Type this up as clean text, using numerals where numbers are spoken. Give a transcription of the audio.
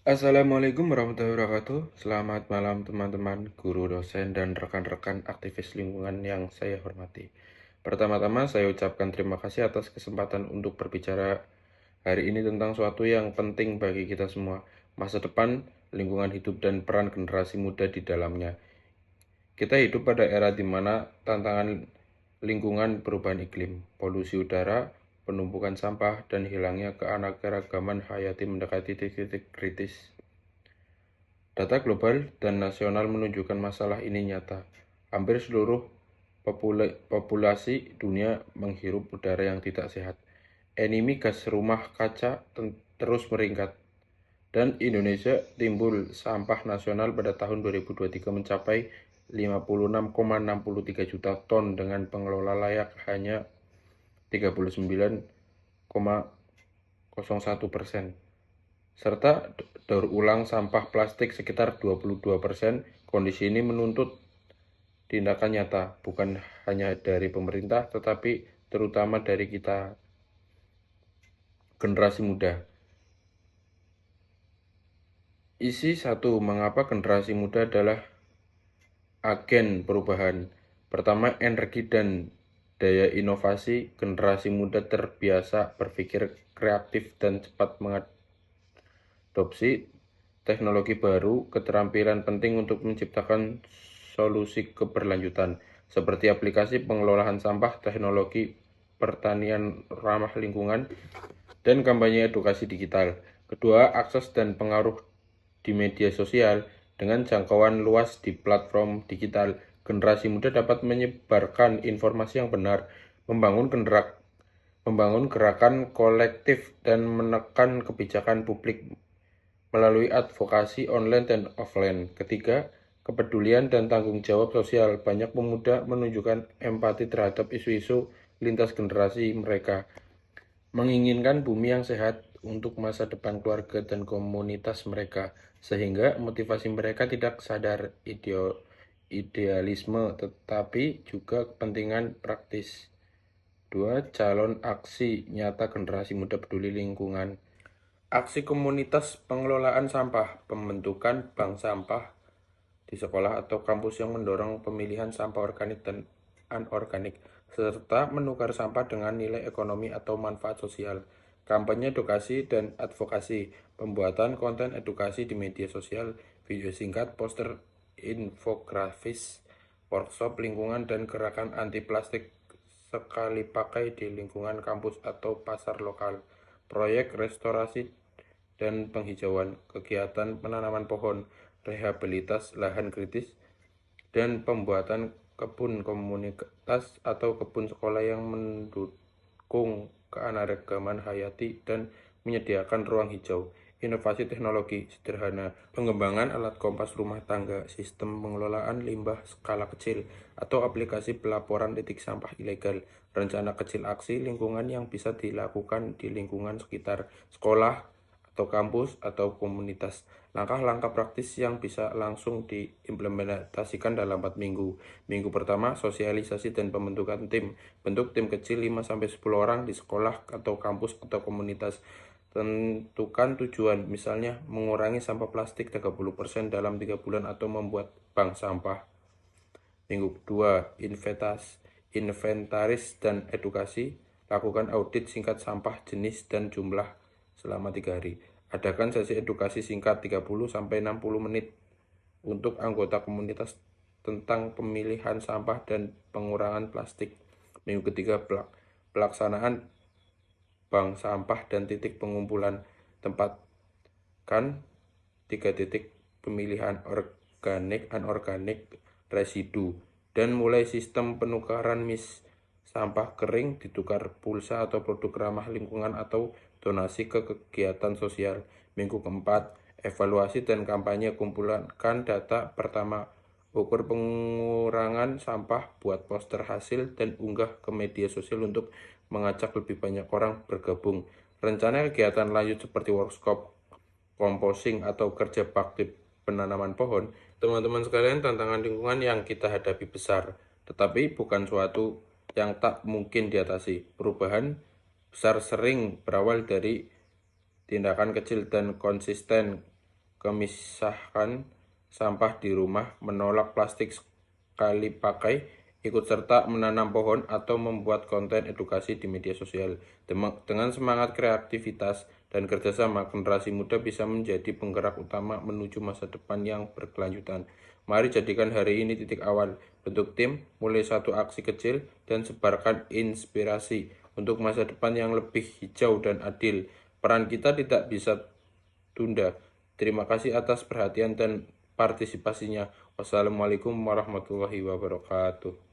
Assalamualaikum warahmatullahi wabarakatuh. Selamat malam teman-teman, guru, dosen, dan rekan-rekan aktivis lingkungan yang saya hormati. Pertama-tama saya ucapkan terima kasih atas kesempatan untuk berbicara hari ini tentang suatu yang penting bagi kita semua, masa depan, lingkungan hidup, dan peran generasi muda di dalamnya. Kita hidup pada era di mana tantangan lingkungan, perubahan iklim, polusi udara, penumpukan sampah, dan hilangnya keanekaragaman hayati mendekati titik kritis. Data global dan nasional menunjukkan masalah ini nyata. Hampir seluruh populasi dunia menghirup udara yang tidak sehat. Emisi gas rumah kaca terus meningkat, dan Indonesia timbul sampah nasional pada tahun 2023 mencapai 56,63 juta ton dengan pengelola layak hanya 39,01%. Serta daur ulang sampah plastik sekitar 22%. Kondisi ini menuntut tindakan nyata, bukan hanya dari pemerintah, tetapi terutama dari kita, generasi muda. Isi 1. Mengapa generasi muda adalah agen perubahan? Pertama, energi dan daya inovasi. Generasi muda terbiasa berpikir kreatif dan cepat mengadopsi teknologi baru. Keterampilan penting untuk menciptakan solusi keberlanjutan, seperti aplikasi pengelolaan sampah, teknologi pertanian ramah lingkungan, dan kampanye edukasi digital. Kedua, akses dan pengaruh di media sosial. Dengan jangkauan luas di platform digital, generasi muda dapat menyebarkan informasi yang benar, membangun gerakan kolektif, dan menekan kebijakan publik melalui advokasi online dan offline. Ketiga, kepedulian dan tanggung jawab sosial. Banyak pemuda menunjukkan empati terhadap isu-isu lintas generasi mereka, menginginkan bumi yang sehat untuk masa depan keluarga dan komunitas mereka, sehingga motivasi mereka tidak sadar idealisme, tetapi juga kepentingan praktis. Dua, calon aksi nyata generasi muda peduli lingkungan. Aksi komunitas pengelolaan sampah, pembentukan bank sampah di sekolah atau kampus yang mendorong pemilihan sampah organik dan anorganik, serta menukar sampah dengan nilai ekonomi atau manfaat sosial. Kampanye edukasi dan advokasi, pembuatan konten edukasi di media sosial, video singkat, poster, infografis, workshop lingkungan, dan gerakan anti plastik sekali pakai di lingkungan kampus atau pasar lokal. Proyek restorasi dan penghijauan, kegiatan penanaman pohon, rehabilitas lahan kritis, dan pembuatan kebun komunitas atau kebun sekolah yang mendukung keanekaragaman hayati dan menyediakan ruang hijau. Inovasi teknologi sederhana, pengembangan alat kompas rumah tangga, sistem pengelolaan limbah skala kecil, atau aplikasi pelaporan titik sampah ilegal. Rencana kecil aksi lingkungan yang bisa dilakukan di lingkungan sekitar sekolah atau kampus atau komunitas. Langkah-langkah praktis yang bisa langsung diimplementasikan dalam 4 minggu. Minggu pertama, sosialisasi dan pembentukan tim. Bentuk tim kecil 5-10 orang di sekolah atau kampus atau komunitas. Tentukan tujuan, misalnya mengurangi sampah plastik 30% dalam 3 bulan atau membuat bank sampah. Minggu kedua, inventaris dan edukasi. Lakukan audit singkat sampah jenis dan jumlah selama 3 hari. Adakan sesi edukasi singkat 30-60 menit untuk anggota komunitas tentang pemilihan sampah dan pengurangan plastik. Minggu ketiga, pelaksanaan bank sampah dan titik pengumpulan. Tempatkan 3 titik pemilihan organik, anorganik, residu, dan mulai sistem penukaran sampah kering ditukar pulsa atau produk ramah lingkungan atau donasi ke kegiatan sosial. Minggu keempat, evaluasi dan kampanye. Kumpulkan data pertama, ukur pengurangan sampah, buat poster hasil, dan unggah ke media sosial untuk mengajak lebih banyak orang bergabung. Rencana kegiatan lanjut seperti workshop, composting, atau kerja bakti penanaman pohon. Teman-teman sekalian, tantangan lingkungan yang kita hadapi besar, tetapi bukan suatu yang tak mungkin diatasi. Perubahan besar sering berawal dari tindakan kecil dan konsisten. memisahkan sampah di rumah, menolak plastik sekali pakai, ikut serta menanam pohon, atau membuat konten edukasi di media sosial. Dengan semangat kreativitas dan kerjasama, generasi muda bisa menjadi penggerak utama menuju masa depan yang berkelanjutan. Mari jadikan hari ini titik awal, bentuk tim, mulai satu aksi kecil, dan sebarkan inspirasi untuk masa depan yang lebih hijau dan adil. Peran kita tidak bisa tunda. Terima kasih atas perhatian dan partisipasinya. Wassalamualaikum warahmatullahi wabarakatuh.